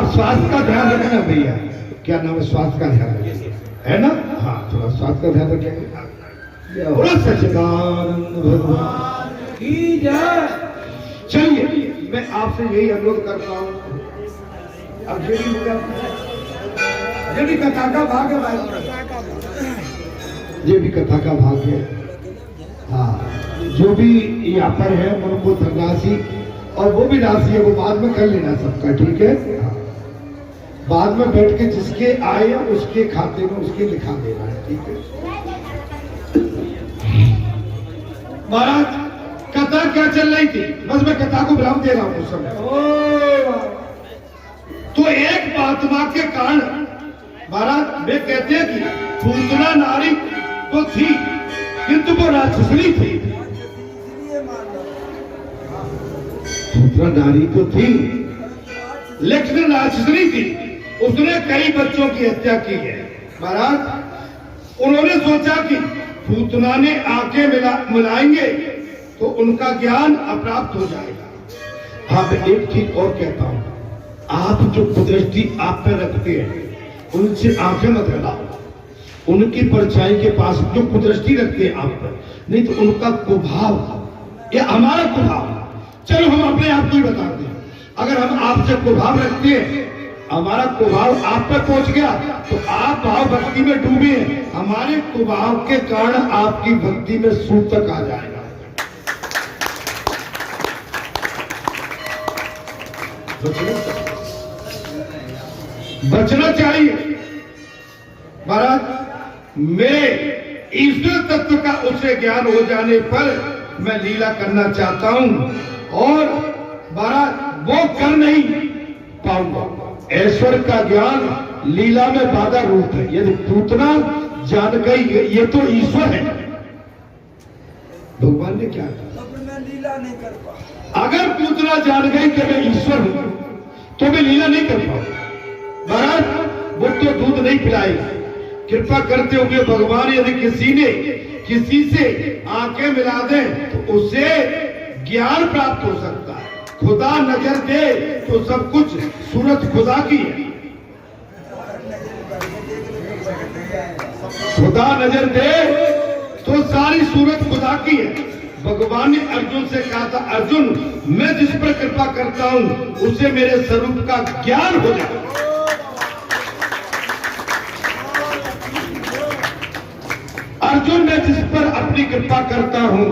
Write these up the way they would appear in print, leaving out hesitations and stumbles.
आप स्वास्थ्य का ध्यान रखना भैया। क्या नाम है? स्वास्थ्य का ध्यान रखिए, है ना? हाँ, थोड़ा स्वास्थ्य का ध्यान रखेंगे। बोलो सच्चिदानंद भगवान की जय। चलिए, मैं आपसे यही अनुरोध करता हूँ। अब ये भी हो गया, ये भी कथा का भाग है भाई, ये भी कथा का भाग है। हाँ, जो भी यहाँ पर है उनको धनराशि और वो भी राशि है, वो बाद में कर लेना सबका, ठीक है? हाँ। बाद में बैठ के जिसके आए उसके खाते में उसके लिखा देना है, ठीक है? महाराज, कथा क्या चल रही थी? बस मैं कथा को विराम दे रहा हूं उस समय। तो एक महात्मा के कारण महाराज वे कहते हैं कि पूतना नारी तो थी किंतु वो राक्षसनी थी। पूतना नारी तो थी लेकिन राक्षसनी थी। उसने कई बच्चों की हत्या की है। महाराज, उन्होंने सोचा कि पूतना ने आंखें मिलाएंगे तो उनका ज्ञान अप्राप्त हो जाएगा। हाँ, मैं एक चीज और कहता हूं, आप जो कुदृष्टि आप पे रखते हैं उनसे आंखें मत लगाओ। उनकी परछाई के पास जो कुदृष्टि रखते हैं आप पर, नहीं तो उनका कुभाव या हमारा कुभाव। चलो हम अपने आप को ही बताते हैं, अगर हम आपसे कुभाव रखते हैं, हमारा कुभाव आप पर पहुंच गया तो आप भाव भक्ति में डूबे हैं। हमारे कुभाव के कारण आपकी भक्ति में सूतक आ जाएगा। बचना चाहिए। महाराज, मेरे ईश्वर तत्व का उसे ज्ञान हो जाने पर मैं लीला करना चाहता हूं और महाराज वो कर नहीं पाऊंगा। ऐश्वर्य का ज्ञान लीला में बाधा रूप है। यदि पूतना जान गई ये तो ईश्वर है, भगवान ने क्या कहा? मैं लीला नहीं कर पा। अगर पूतना जान गई कि मैं ईश्वर हूं तो मैं लीला नहीं कर पाऊंगा। महाराज, वो तो दूध नहीं पिलाएगी। कृपा करते हुए भगवान यदि किसी से आंखें मिला दे तो उसे ज्ञान प्राप्त हो सकता है। खुदा नजर दे तो सब कुछ सूरत खुदा की है। खुदा नजर दे तो सारी सूरत खुदा की है। भगवान ने अर्जुन से कहा था, अर्जुन मैं जिस पर कृपा करता हूं उसे मेरे स्वरूप का ज्ञान हो जाए। अर्जुन मैं जिस पर अपनी कृपा करता हूं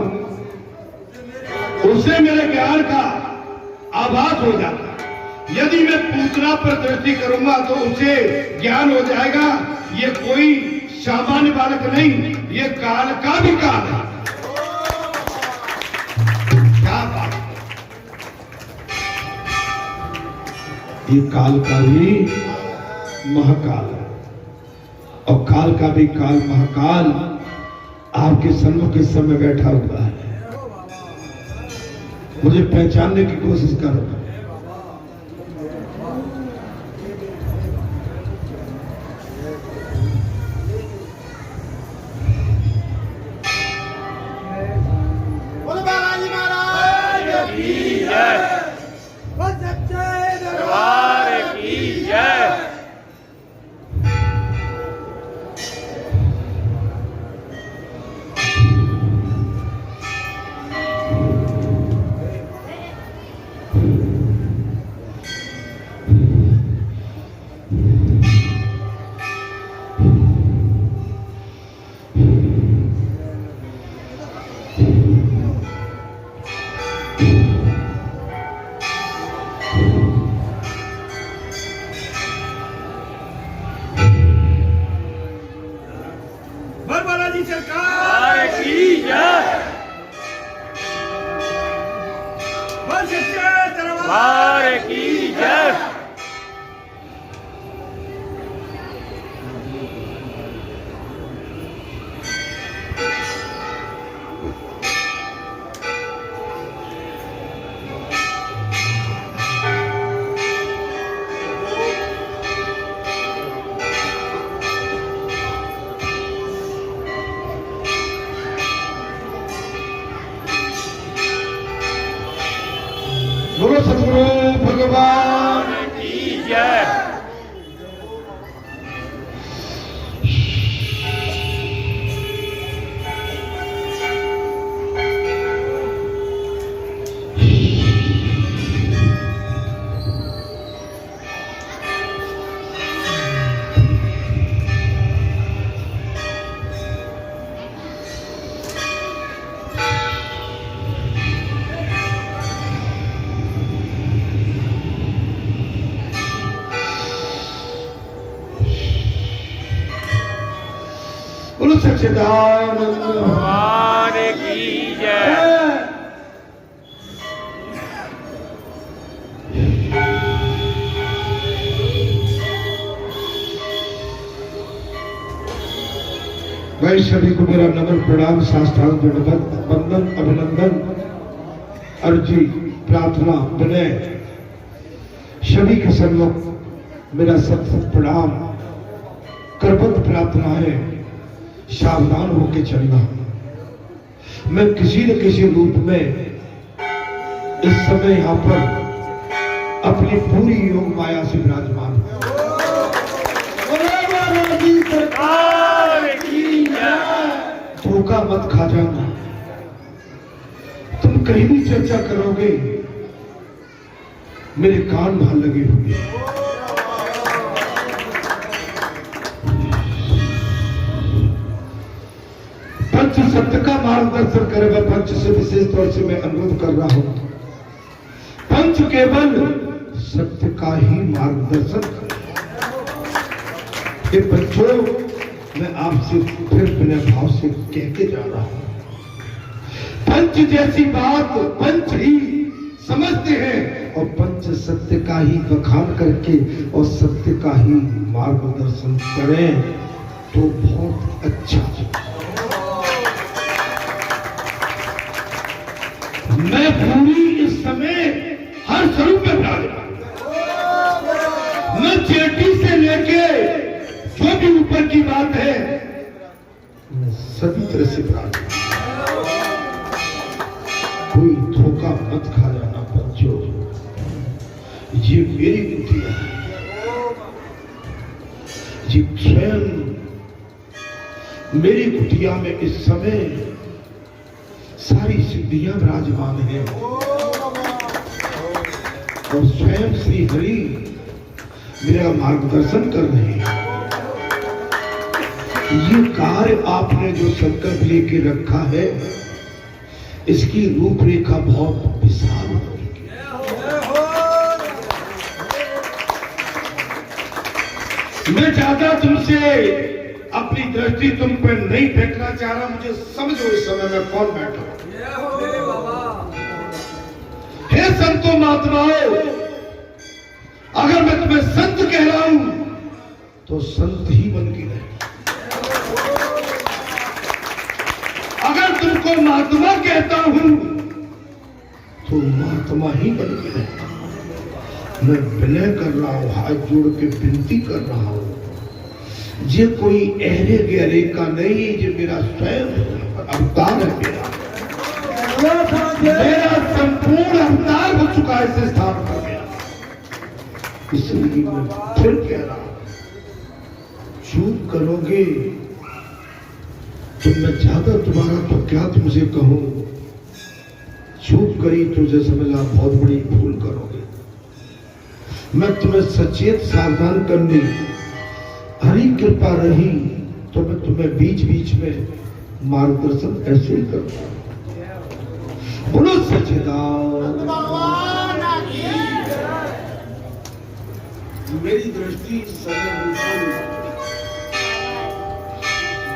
उसे मेरे ज्ञान का आभास हो जाता है। यदि मैं पूतना पर दृष्टि करूंगा तो उसे ज्ञान हो जाएगा। ये कोई सामान्य बालक नहीं, ये काल का भी काल है। क्या बात, ये काल का भी महाकाल है और काल का भी काल महाकाल आपके सन्मुख इस समय बैठा हुआ है। मुझे पहचानने की कोशिश करो। सच्चिदानंद भगवान की जय। मैं सभी को मेरा नमन प्रणाम साष्टांग दंडवत वंदन अभिनंदन अर्जी प्रार्थना विनय सभी के सम्मुख मेरा सत प्रणाम करबद्ध प्रार्थना है। सावधान होकर चलना। मैं किसी न किसी रूप में इस समय यहां पर अपनी पूरी योग माया से विराजमान हूं। धोखा मत खा जाना। तुम कहीं भी चर्चा करोगे मेरे कान वहां लगे हुए। पंच सत्य का मार्गदर्शन करे। मैं पंच से विशेष तौर से मैं अनुरोध कर रहा हूं। पंच केवल सत्य का ही मार्गदर्शन करे। ये बच्चों मैं आपसे फिर बिना भाव से कहते जा रहा हूं। पंच जैसी बात पंच ही समझते हैं और पंच सत्य का ही बखान करके और सत्य का ही मार्गदर्शन करें तो बहुत अच्छा। मैं पूरी इस समय हर स्वरूप में विराजमान। मैं चेटी से लेके जो भी ऊपर की बात है मैं सभी तरह से विराजमान। कोई धोखा मत खा जाना बच्चों। ये मेरी कुटिया है। ये स्वयं मेरी कुटिया में इस समय सारी सिद्धियां विराजमान हैं और स्वयं श्री हरि मेरा मार्गदर्शन कर रहे हैं। ये कार्य आपने जो संकल्प लेके रखा है इसकी रूपरेखा बहुत विशाल होगी। मैं चाहता तुमसे अपनी दृष्टि तुम पर नहीं फेंकना चाह रहा। मुझे समझो इस समय में कौन बैठा हूं। हे संतो महात्माओं, अगर मैं तुम्हें संत कह रहा हूं तो संत ही बन के रहे। अगर तुमको महात्मा कहता हूं तो महात्मा ही बन के रहे। मैं विनय कर रहा हूं, हाथ जोड़ के विनती कर रहा हूं। ये कोई अहरे गहरे का नहीं, ये मेरा स्वयं अवतार है। मेरा संपूर्ण अवतार हो चुका है इस स्थान पर गया। इसलिए मैं फिर कह रहा हूं, चूक करोगे तो मैं चाहता तुम्हारा तो क्या तुमसे कहूं। चूक करी तो जैसे समझा बहुत बड़ी भूल करोगे। मैं तुम्हें सचेत सावधान करने हरी कृपा रही तो मैं तुम्हें बीच बीच में मार्गदर्शन ऐसे ही करूंगा। बोलो सच्चिदानंद। मेरी दृष्टि सर्वभूतों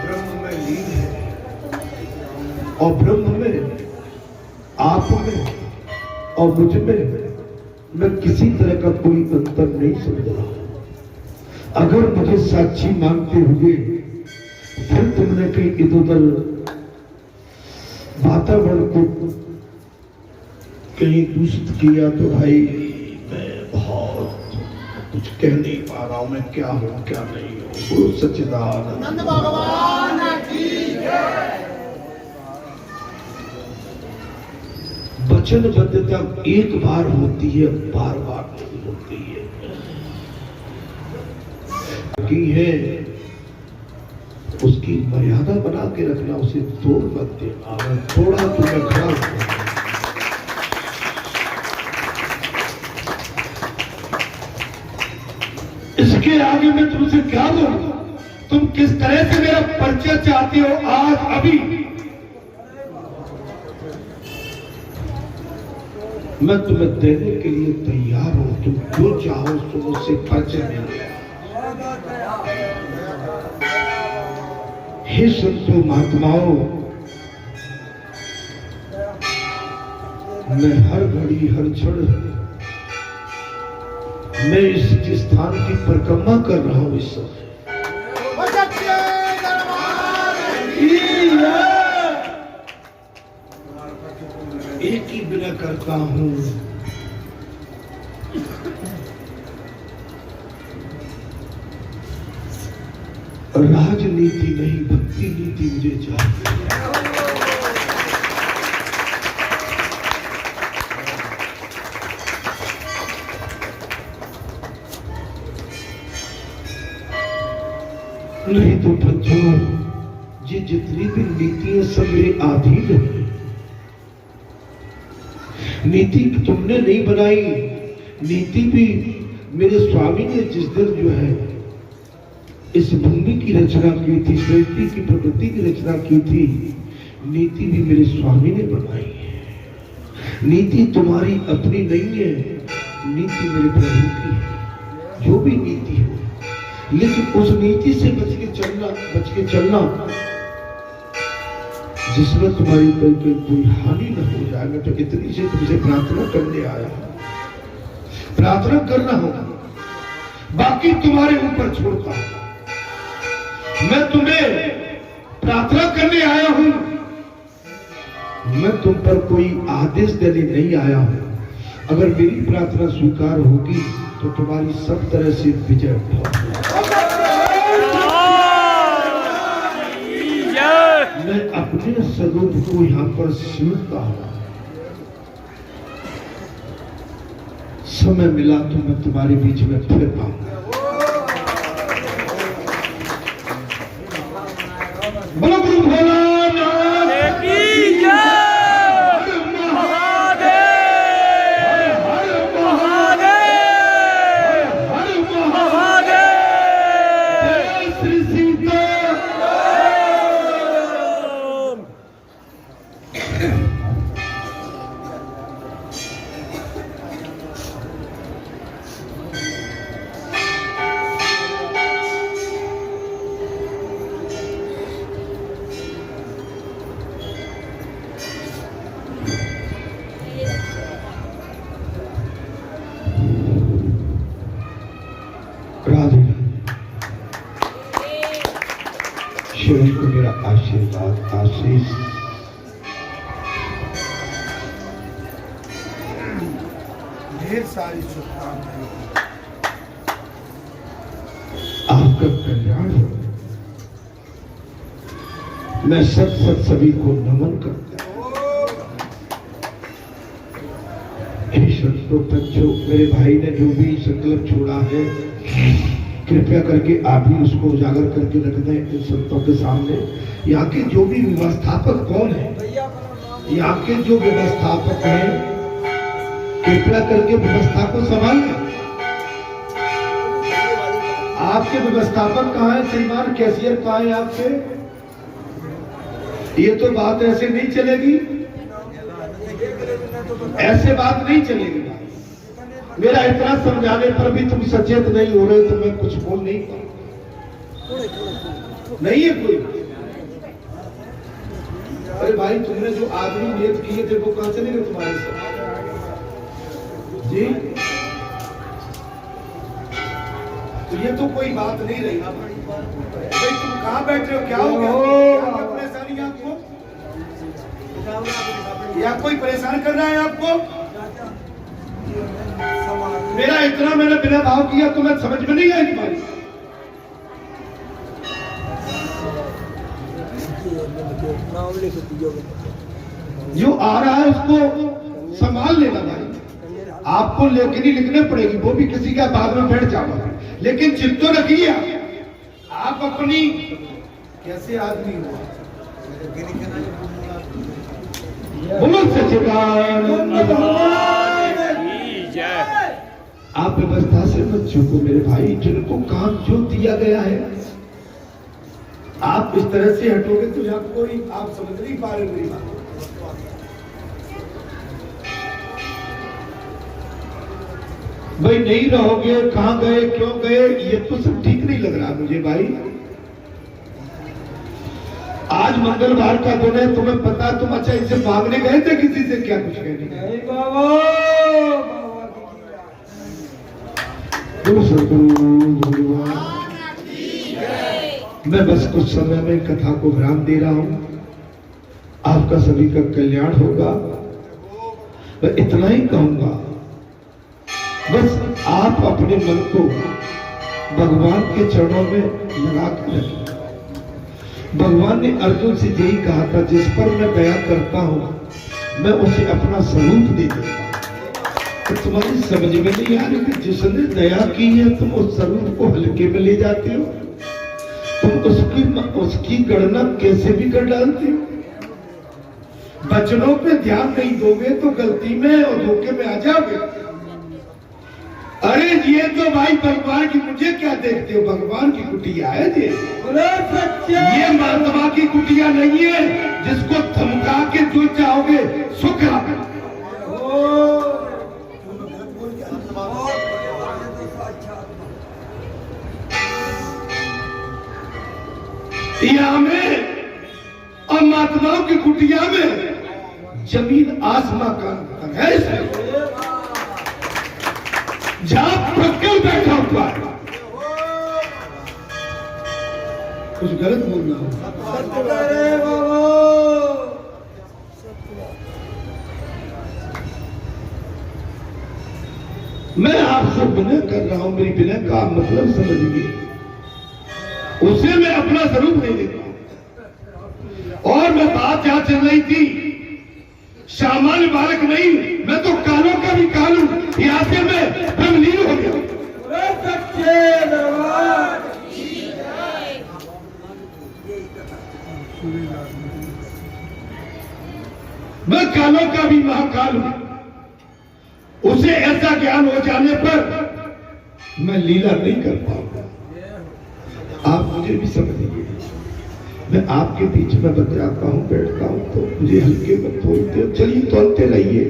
ब्रह्म में लीन है और ब्रह्म में, आप में और मुझ में मैं किसी तरह का कोई अंतर नहीं समझ रहा। अगर मुझे साक्षी मांगते हुए फिर तुमने कहीं इधर उधर वातावरण को कहीं दूषित किया तो भाई मैं बहुत कुछ कह नहीं पा रहा हूं। मैं क्या हूं क्या नहीं हूं। गुरु सच्चिदानंद भगवान की जय। वचनबद्धता एक बार होती है, बार बार नहीं होती है। की है उसकी मर्यादा बना के रखना, उसे तोड़ मत देना। अगर थोड़ा तुम्हें खड़ा इसके आगे मैं तुमसे क्या बोलूं। तुम किस तरह से मेरा परिचय चाहते हो आज अभी। मैं तुम्हें देने के लिए तैयार हूं। तुम जो चाहो तो मुझसे परिचय मिल गया। हे संतों महात्माओं, मैं हर घड़ी हर क्षण मैं इस स्थान की परिक्रमा कर रहा हूं इस समय। एक ही बिना करता हूं, राजनीति नहीं भक्ति नीति मुझे चाहिए। नहीं तो बच्चों, ये जितनी भी नीतियां सब मेरे अधीन है। नीति तुमने नहीं बनाई, नीति भी मेरे स्वामी ने जिस दिन जो है इस भूमि की रचना की थी, सृष्टि की प्रकृति की रचना की थी, नीति भी मेरे स्वामी ने बनाई है। नीति तुम्हारी अपनी नहीं है, नीति मेरे प्रभु की है। जो भी नीति हो, लेकिन उस नीति से बच के चलना जिसमें तुम्हारी कोई हानि न हो जाए। मैं तो इतनी से तुमसे प्रार्थना करने आया हूं, प्रार्थना करना होगा, बाकी तुम्हारे ऊपर छोड़ता हूं। मैं तुम्हें प्रार्थना करने आया हूं, मैं तुम पर कोई आदेश देने नहीं आया हूं। अगर मेरी प्रार्थना स्वीकार होगी तो तुम्हारी सब तरह से विजय होगी। मैं अपने स्वरूप को यहां पर सिमटता हूं। समय मिला तो मैं तुम्हारे बीच में फिर आऊंगा। बोलो गुरु भोलानाथ की जय। ईश्वर को मेरा आशीर्वाद आशीष। ढेर सारी शुभकामनाएं। आपका कल्याण हो। मैं सभी को नमन करता हूं। संतों बच्चों, मेरे भाई ने जो भी संकल्प छोड़ा है, कृपया करके आप भी उसको उजागर करके रख दें इन संतों के सामने। यहाँ के जो भी व्यवस्थापक कौन है, यहाँ के जो व्यवस्थापक हैं, कृपया करके व्यवस्था को संभालें। आपके व्यवस्थापक कहाँ है श्रीमान? कैशियर कहाँ है आपके? ये तो बात ऐसे नहीं चलेगी, ऐसे बात नहीं चलेगी। मेरा इतना समझाने पर भी तुम सचेत नहीं हो रहे तो मैं कुछ बोल नहीं पाऊंगा। नहीं है कोई। अरे भाई, तुमने जो आदमी नियत किए थे वो कहां चले गए तुम्हारे साथ? जी, तो ये तो कोई बात नहीं रही। भाई तुम कहां बैठे हो? क्या हो गया? परेशानी आपको? या कोई परेशान कर रहा है आपको? मेरा इतना मैंने बिना भाव किया तो मैं समझ में नहीं आई तुम्हारी। जो आ रहा है उसको संभाल लेना भाई। आपको लेकिन ही लिखने पड़ेगी, वो भी किसी का बाद में बैठ जाओगे। लेकिन चिंता रखिए, आप अपनी कैसे आदमी हो। बोलो सच्चिदानंद आप व्यवस्था से मत चूको मेरे भाई। जिनको काम जो दिया गया है, आप इस तरह से हटोगे तो यहाँ कोई आप समझ नहीं पा रहे मेरी बात। भाई नहीं रहोगे, कहां गए, क्यों गए, ये तो सब ठीक नहीं लग रहा मुझे भाई। आज मंगलवार का दिन है, तुम्हें पता, तुम अच्छा इसे मांगने गए थे किसी से? क्या कुछ कहने गए? नहीं बाबा, मैं बस कुछ समय में कथा को विराम दे रहा हूं। आपका सभी का कल्याण होगा, मैं इतना ही कहूंगा। बस आप अपने मन को भगवान के चरणों में लगा कर रखिए। भगवान ने अर्जुन से यही कहा था, जिस पर मैं दया करता हूं मैं उसे अपना स्वरूप दे देता हूं। तो तुम्हारी समझ में नहीं आ रही कि जिसने दया की है तुम उस स्वरूप को हल्के में ले जाते हो। तुम उसकी गणना कैसे भी कर डालते हो। वचनों पे ध्यान नहीं दोगे तो गलती में और धोखे में आ जाओगे। अरे ये तो भाई भगवान की, मुझे क्या देखते हो, भगवान की कुटिया है ये। ये महात्मा की कुटिया नहीं है जिसको धमका के जो चाहोगे सुख यहाँ में और महात्माओं की कुटिया में जमीन आसमां का अंतर है। जहां प्रज्ञल बैठा हुआ है, कुछ गलत बोल रहा हूं। मैं आपसे विनय कर रहा हूं, मेरी विनय का मतलब समझिए। उसे मैं अपना स्वरूप नहीं देता। और मैं बात जहां चल रही थी, सामान्य बालक नहीं, मैं तो कालों का भी कालू। यहाँ से मैं ब्रह्मलीन हो गया। मैं कालों का भी महाकाल हूं। उसे ऐसा ज्ञान हो जाने पर मैं लीला नहीं कर पाऊंगा। आप मुझे भी समझिए। मैं आपके बीच में बच जाता हूं, बैठता हूं तो मुझे हल्के में तोलते हो। चलिए तोलते रहिए,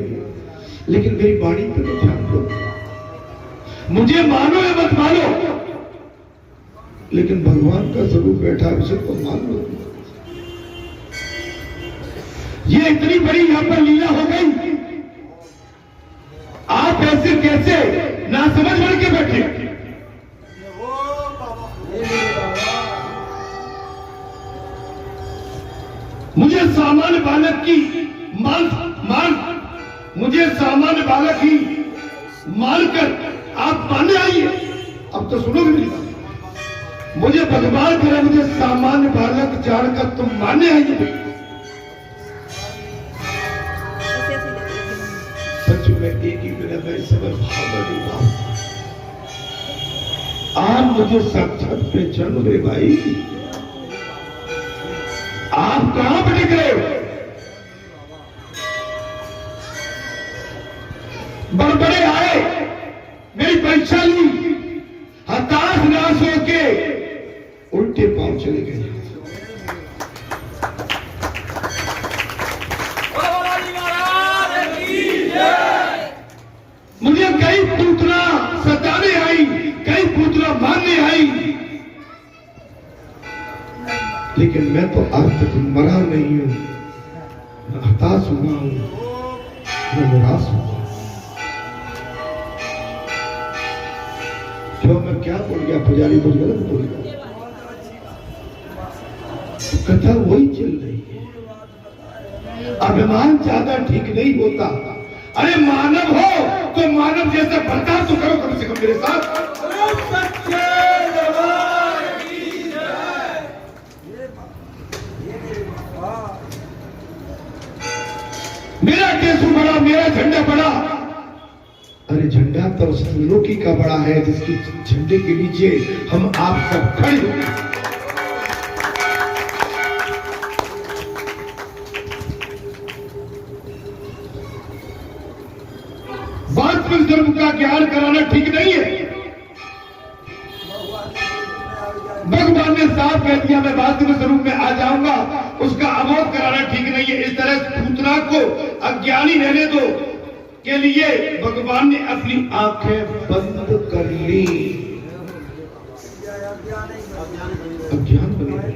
लेकिन मेरी वाणी पे तो ध्यान दो। मुझे मानो या मत मानो, लेकिन भगवान का स्वरूप बैठा है, उसे तो मान लो। ये इतनी बड़ी यहां पर लीला हो गई, आप ऐसे कैसे ना समझ बन के बैठे। मुझे सामान्य बालक की मुझे सामान्य बालक ही मानकर आप मानने आइए। अब तो सुनोगे मेरी बात। मुझे भगवान करे, मुझे सामान्य बालक जानकर तुम मानने आइए। सच में एक ही मेरा मैं समझ भाव। आप मुझे साक्षात पहचानो रे भाई। आप कहां भटक रहे हो? बड़बड़े आए, मेरी परीक्षा ली, हताश निराश होके उल्टे पांव चले गए। मुझे कई पूतना सताने आई, कई पूतना मारने आई, लेकिन मैं तो आज तक मरा नहीं हूं। मैं हताश हुआ हूं, मैं निराश हुआ। क्यों, मैं क्या बोल गया? पुजारी कुछ गलत बोल गया? कथा वही चल रही है। अभिमान ज्यादा ठीक नहीं होता। अरे मानव हो तो मानव जैसा बर्ताव तो करो कम से कम मेरे साथ। मेरा केसु बड़ा, मेरा झंडा बड़ा। अरे झंडा तो उस त्रिलोकी का बड़ा है जिसकी झंडे के नीचे हम आप सब खड़े हो। वास्तविक धर्म का ज्ञान कराना ठीक नहीं है। भगवान ने साफ कह दिया, मैं वास्तविक स्वरूप में आ जाऊंगा, उसका अवोध कराना ठीक नहीं है। इस तरह पूतना को अज्ञानी रहने दो के लिए भगवान ने अपनी आंखें बंद कर ली। अज्ञान बने।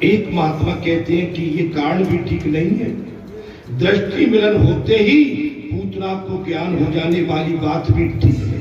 एक महात्मा कहते हैं कि ये कारण भी ठीक नहीं है। दृष्टि मिलन होते ही पूतना को ज्ञान हो जाने वाली बात भी ठीक है।